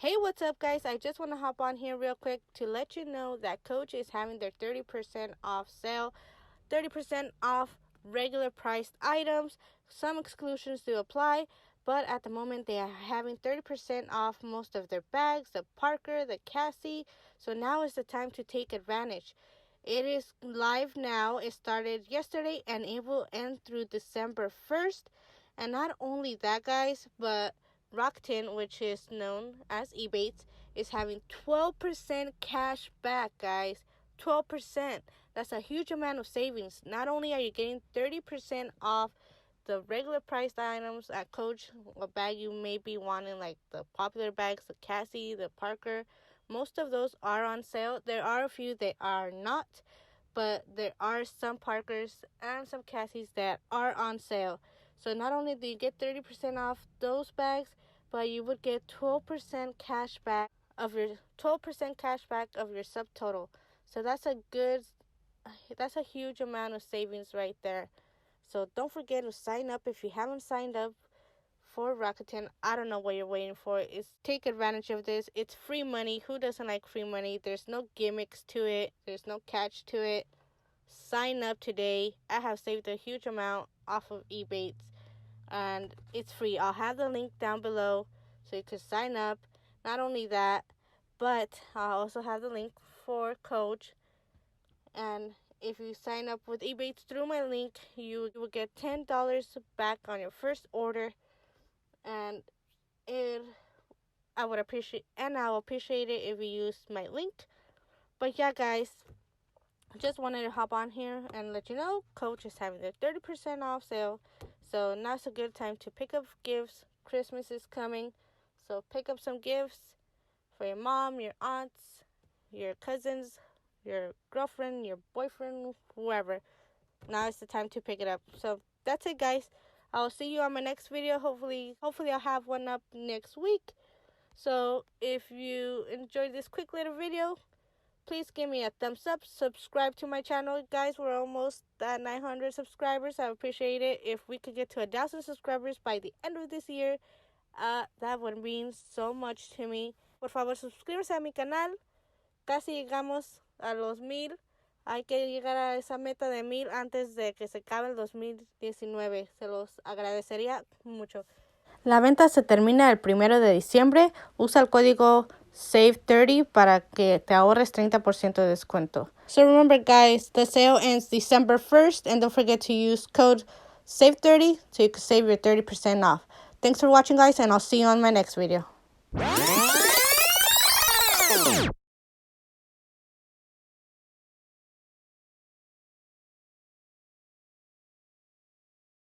Hey, what's up, guys? I just want to hop on here real quick to let you know that Coach is having their 30% off sale, 30% off regular priced items. Some exclusions do apply, but at the moment they are having 30% off most of their bags, the Parker, the Cassie. So now is the time to take advantage. It is live now. It started yesterday and it will end through December 1st. And not only that, guys, but Rakuten, which is known as Ebates, is having 12% cash back, guys. 12%. That's a huge amount of savings. Not only are you getting 30% off the regular priced items at Coach, a bag you may be wanting, like the popular bags, the Cassie, the Parker. Most of those are on sale. There are a few that are not, but there are some Parkers and some Cassies that are on sale. So not only do you get 30% off those bags, but you would get 12% cash back of your subtotal. So that's a huge amount of savings right there. So don't forget to sign up if you haven't signed up for Rakuten. I don't know what you're waiting for. Take advantage of this. It's free money. Who doesn't like free money? There's no gimmicks to it. There's no catch to it. Sign up today. I have saved a huge amount off of Ebates, and it's free. I'll have the link down below so you can sign up. Not only that, but I'll also have the link for Coach. And if you sign up with Ebates through my link, you will get $10 back on your first order. And I'll appreciate it if you use my link. But yeah, guys, I just wanted to hop on here and let you know Coach is having their 30% off sale. So now's a good time to pick up gifts. Christmas is coming, so pick up some gifts for your mom, your aunts, your cousins, your girlfriend, your boyfriend, whoever. Now is the time to pick it up. So that's it, guys. I'll see you on my next video. Hopefully I'll have one up next week. So if you enjoyed this quick little video, please give me a thumbs up. Subscribe to my channel, guys. We're almost at 900 subscribers. I appreciate it. If we could get to 1,000 subscribers by the end of this year, that would mean so much to me. Por favor, suscríbanse a mi canal. Casi llegamos a los 1000. Hay que llegar a esa meta de 1000 antes de que se acabe el 2019. Se los agradecería mucho. La venta se termina el 1 de diciembre. Usa el código SAVE30 para que te ahorres 30% de descuento. So remember, guys, the sale ends December 1st, and don't forget to use code SAVE30 so you can save your 30% off. Thanks for watching, guys, and I'll see you on my next video.